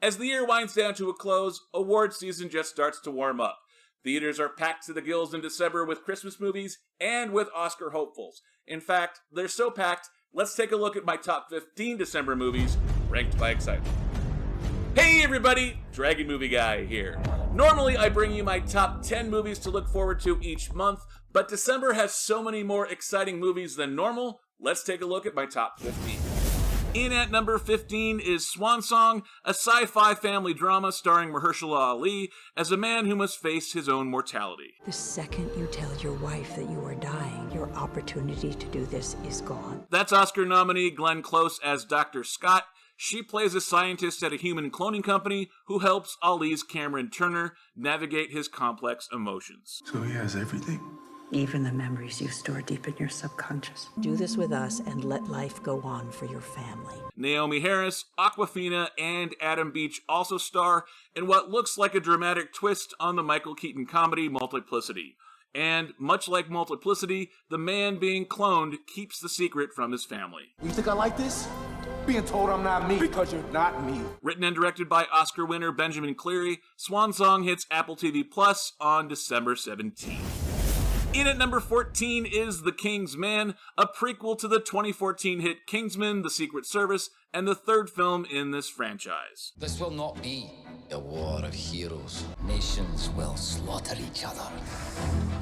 As the year winds down to a close, award season just starts to warm up. Theaters are packed to the gills in December with Christmas movies and with Oscar hopefuls. In fact, they're so packed, let's take a look at my top 15 December movies, ranked by excitement. Hey everybody, Dragon Movie Guy here. Normally I bring you my top 10 movies to look forward to each month, but December has so many more exciting movies than normal, let's take a look at my top 15. In at number 15 is Swan Song, a sci-fi family drama starring Mahershala Ali as a man who must face his own mortality. The second you tell your wife that you are dying, your opportunity to do this is gone. That's Oscar nominee Glenn Close as Dr. Scott. She plays a scientist at a human cloning company who helps Ali's Cameron Turner navigate his complex emotions. So he has everything? Even the memories you store deep in your subconscious. Do this with us and let life go on for your family. Naomi Harris, Awkwafina, and Adam Beach also star in what looks like a dramatic twist on the Michael Keaton comedy Multiplicity. And, much like Multiplicity, the man being cloned keeps the secret from his family. You think I like this? Being told I'm not me because you're not me. Written and directed by Oscar winner Benjamin Cleary, Swan Song hits Apple TV Plus on December 17th. In at number 14 is The King's Man, a prequel to the 2014 hit Kingsman: The Secret Service, and the third film in this franchise. This will not be a war of heroes. Nations will slaughter each other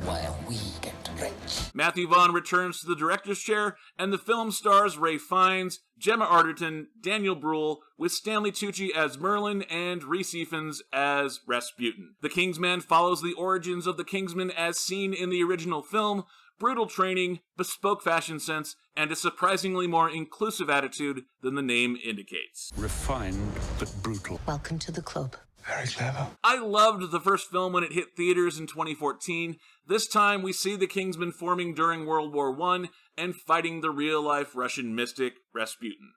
while we get rich. Matthew Vaughn returns to the director's chair, and the film stars Ralph Fiennes, Gemma Arterton, Daniel Bruhl, with Stanley Tucci as Merlin and Rhys Ifans as Rasputin. The Kingsman follows the origins of the Kingsman as seen in the original film, brutal training, bespoke fashion sense, and a surprisingly more inclusive attitude than the name indicates. Refined but brutal. Welcome to the club. Very clever. I loved the first film when it hit theaters in 2014. This time we see the Kingsman forming during World War I and fighting the real-life Russian mystic Rasputin.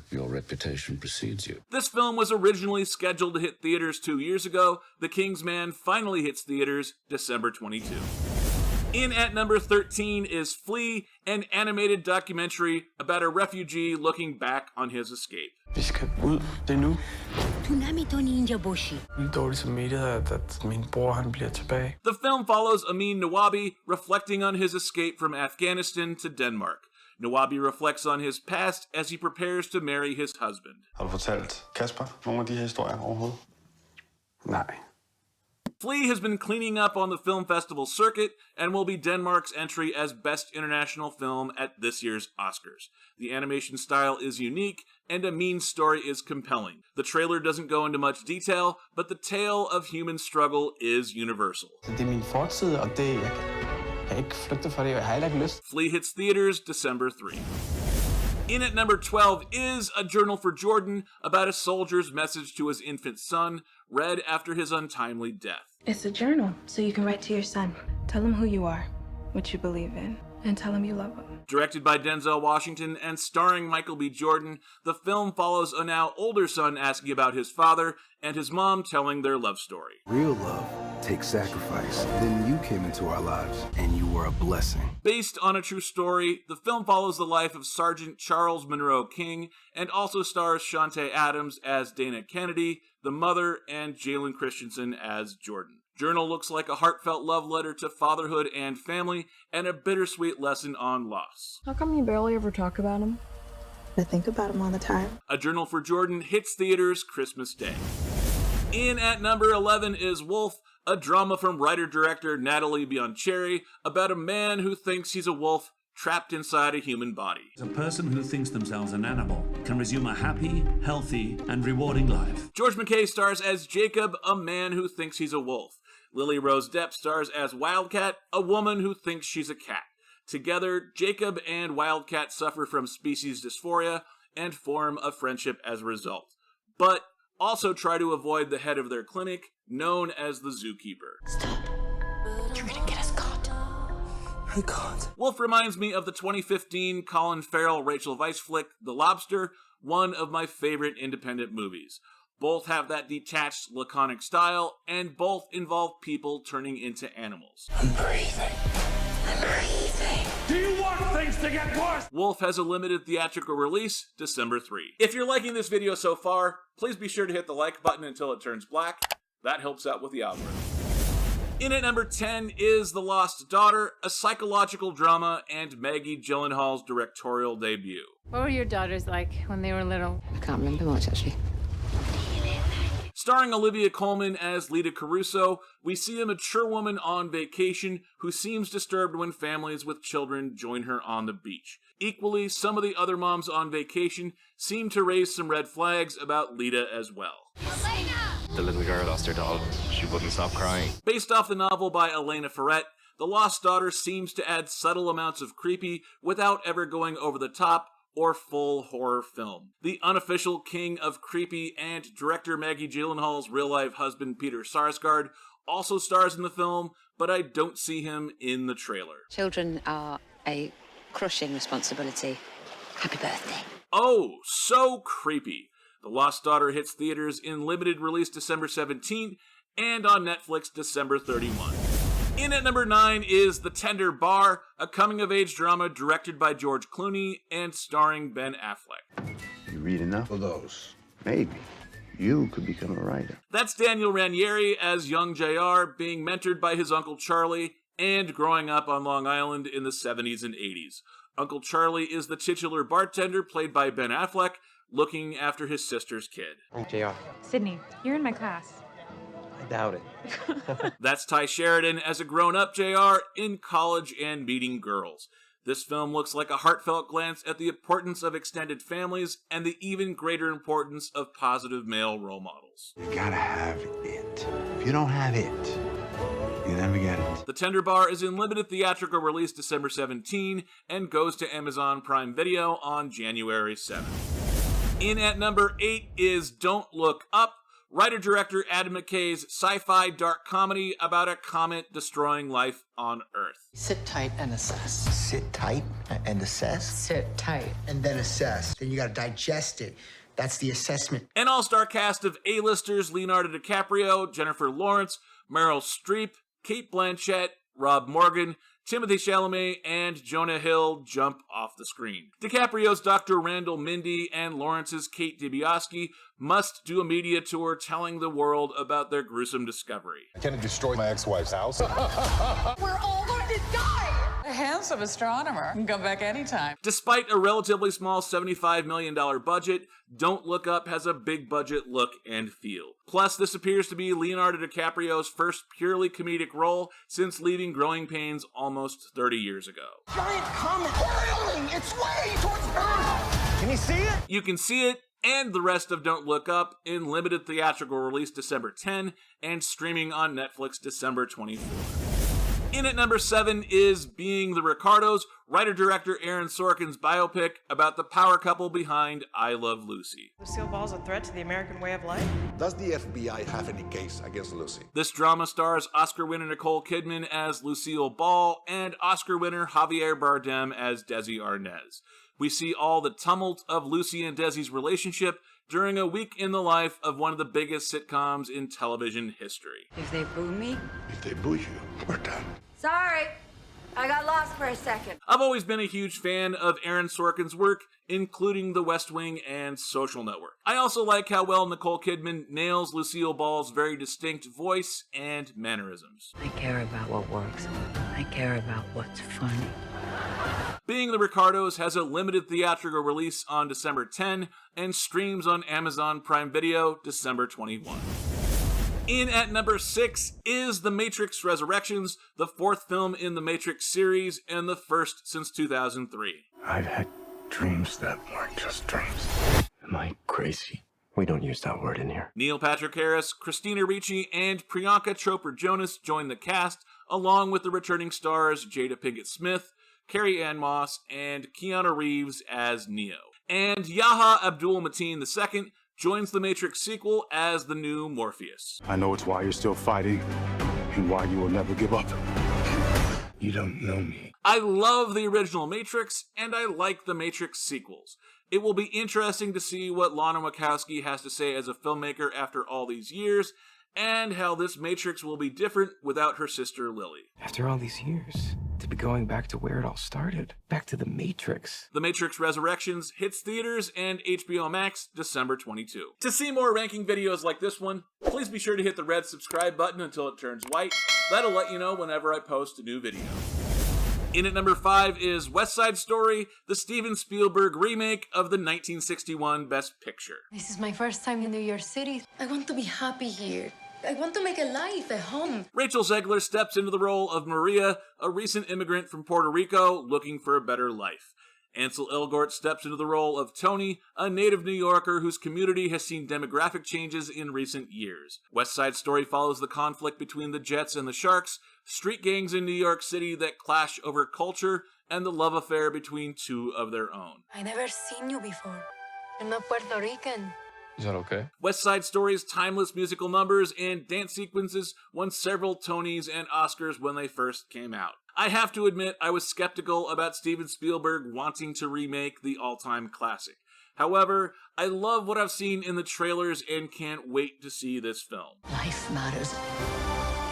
Your reputation precedes you. This film was originally scheduled to hit theaters 2 years ago. The Kingsman finally hits theaters December 22. In at number 13 is Flee, an animated documentary about a refugee looking back on his escape. Vi skal ud. Det er nu. Jeg er dårlig samvittighed, at min bror han bliver tilbage. The film follows Amin Nawabi reflecting on his escape from Afghanistan to Denmark. Nawabi reflects on his past as he prepares to marry his husband. Har du fortalt Kasper nogle af de her historier overhovedet? Nej. Flee has been cleaning up on the film festival circuit and will be Denmark's entry as Best International Film at this year's Oscars. The animation style is unique, and Amin's story is compelling. The trailer doesn't go into much detail, but the tale of human struggle is universal. Det er min fortid, og det jeg kan ikke flygte fra det, jeg har heller ikke lyst. Flee hits theaters December 3. In at number 12 is A Journal for Jordan, about a soldier's message to his infant son, read after his untimely death. It's a journal, so you can write to your son. Tell him who you are, what you believe in, and tell him you love him. Directed by Denzel Washington and starring Michael B. Jordan, the film follows a now older son asking about his father and his mom telling their love story. Real love takes sacrifice. Then you came into our lives, and you were a blessing. Based on a true story, the film follows the life of Sergeant Charles Monroe King and also stars Shantae Adams as Dana Kennedy, the mother, and Jalen Christensen as Jordan. Journal looks like a heartfelt love letter to fatherhood and family, and a bittersweet lesson on loss. How come you barely ever talk about him? I think about him all the time. A Journal for Jordan hits theaters Christmas Day. In at number 11 is Wolf, a drama from writer-director Natalie Biancheri about a man who thinks he's a wolf trapped inside a human body. A person who thinks themselves an animal can resume a happy, healthy, and rewarding life. George McKay stars as Jacob, a man who thinks he's a wolf. Lily Rose Depp stars as Wildcat, a woman who thinks she's a cat. Together, Jacob and Wildcat suffer from species dysphoria and form a friendship as a result, but also try to avoid the head of their clinic, known as the zookeeper. Stop. You're gonna get us caught. I can't. Wolf reminds me of the 2015 Colin Farrell Rachel Weisz flick, The Lobster, one of my favorite independent movies. Both have that detached, laconic style, and both involve people turning into animals. I'm breathing. Do you want things just to get worse! Wolf has a limited theatrical release, December 3. If you're liking this video so far, please be sure to hit the like button until it turns black. That helps out with the algorithm. In at number 10 is The Lost Daughter, a psychological drama and Maggie Gyllenhaal's directorial debut. What were your daughters like when they were little? I can't remember much, actually. Starring Olivia Colman as Lita Caruso, we see a mature woman on vacation who seems disturbed when families with children join her on the beach. Equally, some of the other moms on vacation seem to raise some red flags about Lita as well. The little girl lost her doll. She wouldn't stop crying. Based off the novel by Elena Ferret, The Lost Daughter seems to add subtle amounts of creepy without ever going over the top or full horror film. The unofficial king of creepy and director Maggie Gyllenhaal's real-life husband Peter Sarsgaard also stars in the film, but I don't see him in the trailer. Children are a crushing responsibility. Happy birthday. Oh, so creepy. The Lost Daughter hits theaters in limited release December 17th and on Netflix December 31. In at number 9 is The Tender Bar, a coming-of-age drama directed by George Clooney and starring Ben Affleck. You read enough of those, maybe you could become a writer. That's Daniel Ranieri as young JR, being mentored by his Uncle Charlie and growing up on Long Island in the 70s and 80s. Uncle Charlie is the titular bartender played by Ben Affleck, looking after his sister's kid. JR. Sydney, you're in my class. I doubt it. That's Ty Sheridan as a grown-up JR in college and meeting girls. This film looks like a heartfelt glance at the importance of extended families and the even greater importance of positive male role models. You gotta have it. If you don't have it, you never get it. The Tender Bar is in limited theatrical release December 17 and goes to Amazon Prime Video on January 7. In at number 8 is Don't Look Up, writer-director Adam McKay's sci-fi dark comedy about a comet destroying life on Earth. Sit tight and assess. Sit tight and assess? Sit tight. And then assess. Then you gotta digest it. That's the assessment. An all-star cast of A-listers Leonardo DiCaprio, Jennifer Lawrence, Meryl Streep, Cate Blanchett, Rob Morgan, Timothée Chalamet, and Jonah Hill jump off the screen. DiCaprio's Dr. Randall Mindy and Lawrence's Kate DiBiase must do a media tour telling the world about their gruesome discovery. Can it destroy my ex-wife's house? We're all going to die! A handsome astronomer can come back anytime. Despite a relatively small $75 million budget, Don't Look Up has a big budget look and feel. Plus, this appears to be Leonardo DiCaprio's first purely comedic role since leaving Growing Pains almost 30 years ago. Giant comet hurling its way towards Earth! Can you see it? You can see it and the rest of Don't Look Up in limited theatrical release December 10 and streaming on Netflix December 24. In at number 7 is Being The Ricardos, writer-director Aaron Sorkin's biopic about the power couple behind I Love Lucy. Lucille Ball's a threat to the American way of life? Does the FBI have any case against Lucy? This drama stars Oscar winner Nicole Kidman as Lucille Ball and Oscar winner Javier Bardem as Desi Arnaz. We see all the tumult of Lucy and Desi's relationship during a week in the life of one of the biggest sitcoms in television history. If they boo me? If they boo you, we're done. Sorry, I got lost for a second. I've always been a huge fan of Aaron Sorkin's work, including The West Wing and Social Network. I also like how well Nicole Kidman nails Lucille Ball's very distinct voice and mannerisms. I care about what works. I care about what's funny. Being The Ricardos has a limited theatrical release on December 10 and streams on Amazon Prime Video December 21. In at number 6 is The Matrix Resurrections, the 4th film in the Matrix series and the first since 2003. I've had dreams that weren't just dreams. Am I crazy? We don't use that word in here. Neil Patrick Harris, Christina Ricci, and Priyanka Chopra Jonas join the cast, along with the returning stars Jada Pinkett Smith, Carrie Ann Moss, and Keanu Reeves as Neo. And Yahya Abdul-Mateen II joins the Matrix sequel as the new Morpheus. I know it's why you're still fighting and why you will never give up. You don't know me. I love the original Matrix, and I like the Matrix sequels. It will be interesting to see what Lana Wachowski has to say as a filmmaker after all these years, and how this Matrix will be different without her sister Lily. After all these years, to be going back to where it all started. Back to the Matrix. The Matrix Resurrections hits theaters and HBO Max December 22. To see more ranking videos like this one, please be sure to hit the red subscribe button until it turns white. That'll let you know whenever I post a new video. In at number 5 is West Side Story, the Steven Spielberg remake of the 1961 Best Picture. This is my first time in New York City. I want to be happy here. I want to make a life, a home. Rachel Zegler steps into the role of Maria, a recent immigrant from Puerto Rico looking for a better life. Ansel Elgort steps into the role of Tony, a native New Yorker whose community has seen demographic changes in recent years. West Side Story follows the conflict between the Jets and the Sharks, street gangs in New York City that clash over culture, and the love affair between two of their own. I never seen you before. You're not Puerto Rican. Is that okay? West Side Story's timeless musical numbers and dance sequences won several Tonys and Oscars when they first came out. I have to admit I was skeptical about Steven Spielberg wanting to remake the all-time classic. However, I love what I've seen in the trailers and can't wait to see this film. Life matters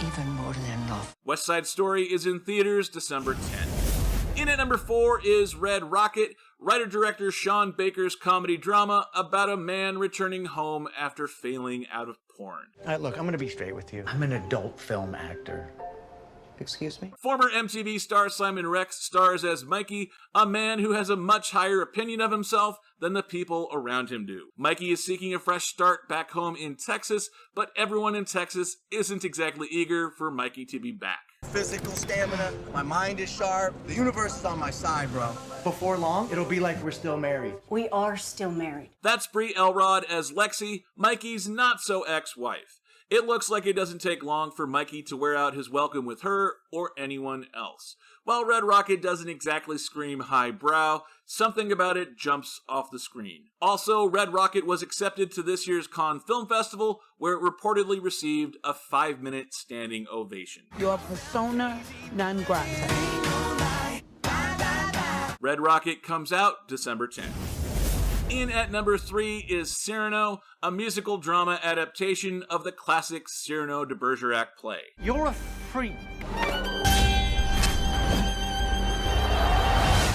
even more than love. West Side Story is in theaters December 10. In at number 4 is Red Rocket, writer-director Sean Baker's comedy drama about a man returning home after failing out of porn. Look, I'm gonna be straight with you. I'm an adult film actor. Excuse me? Former MTV star Simon Rex stars as Mikey, a man who has a much higher opinion of himself than the people around him do. Mikey is seeking a fresh start back home in Texas, but everyone in Texas isn't exactly eager for Mikey to be back. Physical stamina, my mind is sharp, the universe is on my side, bro. Before long, it'll be like we're still married. We are still married. That's Brie Elrod as Lexi, Mikey's not-so ex-wife. It looks like it doesn't take long for Mikey to wear out his welcome with her or anyone else. While Red Rocket doesn't exactly scream highbrow, something about it jumps off the screen. Also, Red Rocket was accepted to this year's Cannes Film Festival, where it reportedly received a 5-minute standing ovation. Your persona non grata. Red Rocket comes out December 10th. In at number 3 is Cyrano, a musical drama adaptation of the classic Cyrano de Bergerac play. You're a freak.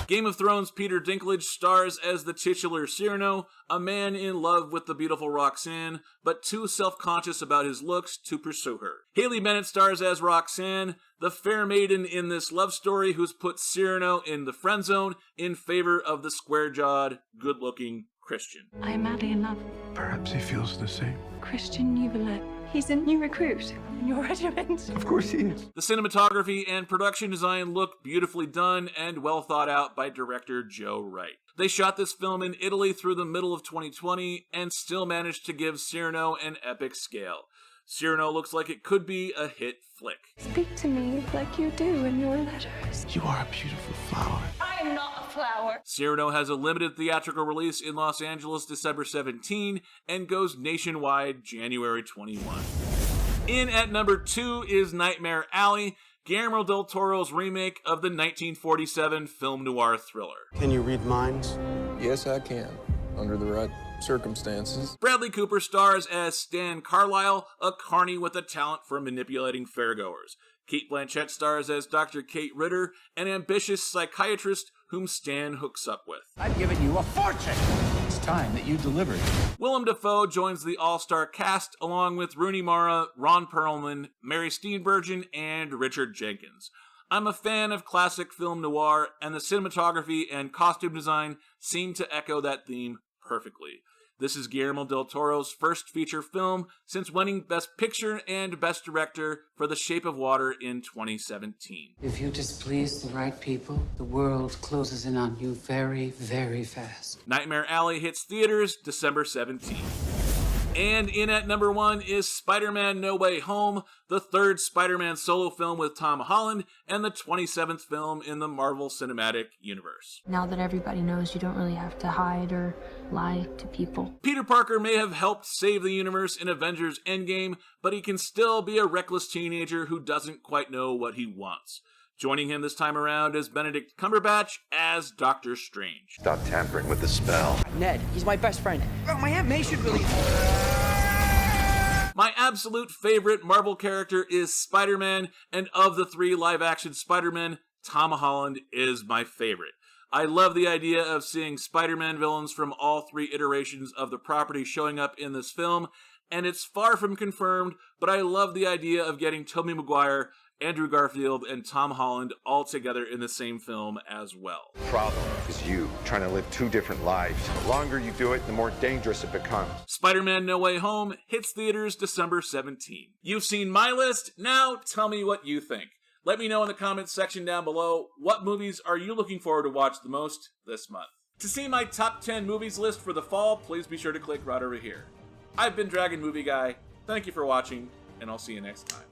Game of Thrones' Peter Dinklage stars as the titular Cyrano, a man in love with the beautiful Roxanne, but too self-conscious about his looks to pursue her. Haley Bennett stars as Roxanne, the fair maiden in this love story who's put Cyrano in the friend zone in favor of the square-jawed, good-looking Christian. I am madly in love. Perhaps he feels the same. Christian Neuvillette. He's a new recruit in your regiment. Of course he is. The cinematography and production design look beautifully done and well thought out by director Joe Wright. They shot this film in Italy through the middle of 2020 and still managed to give Cyrano an epic scale. Cyrano looks like it could be a hit flick. Speak to me like you do in your letters. You are a beautiful flower. I am not a flower. Cyrano has a limited theatrical release in Los Angeles December 17 and goes nationwide January 21. In at number 2 is Nightmare Alley, Guillermo del Toro's remake of the 1947 film noir thriller. Can you read minds? Yes, I can. Under the right circumstances. Bradley Cooper stars as Stan Carlisle, a carny with a talent for manipulating fairgoers. Cate Blanchett stars as Dr. Kate Ritter, an ambitious psychiatrist whom Stan hooks up with. I've given you a fortune. It's time that you delivered. Willem Dafoe joins the all-star cast along with Rooney Mara, Ron Perlman, Mary Steenburgen, and Richard Jenkins. I'm a fan of classic film noir, and the cinematography and costume design seem to echo that theme perfectly. This is Guillermo del Toro's first feature film since winning Best Picture and Best Director for The Shape of Water in 2017. If you displease the right people, the world closes in on you very, very fast. Nightmare Alley hits theaters December 17th. And in at number 1 is Spider-Man No Way Home, the third Spider-Man solo film with Tom Holland, and the 27th film in the Marvel Cinematic Universe. Now that everybody knows, you don't really have to hide or lie to people. Peter Parker may have helped save the universe in Avengers Endgame, but he can still be a reckless teenager who doesn't quite know what he wants. Joining him this time around is Benedict Cumberbatch as Doctor Strange. Stop tampering with the spell. Ned, he's my best friend. Oh, my Aunt May should really... My absolute favorite Marvel character is Spider-Man, and of the 3 live-action Spider-Men, Tom Holland is my favorite. I love the idea of seeing Spider-Man villains from all 3 iterations of the property showing up in this film, and it's far from confirmed, but I love the idea of getting Tobey Maguire, Andrew Garfield, and Tom Holland all together in the same film as well. Problem is you trying to live 2 different lives. The longer you do it, the more dangerous it becomes. Spider-Man No Way Home hits theaters December 17. You've seen my list, now tell me what you think. Let me know in the comments section down below, what movies are you looking forward to watch the most this month? To see my top 10 movies list for the fall, please be sure to click right over here. I've been Dragon Movie Guy, thank you for watching, and I'll see you next time.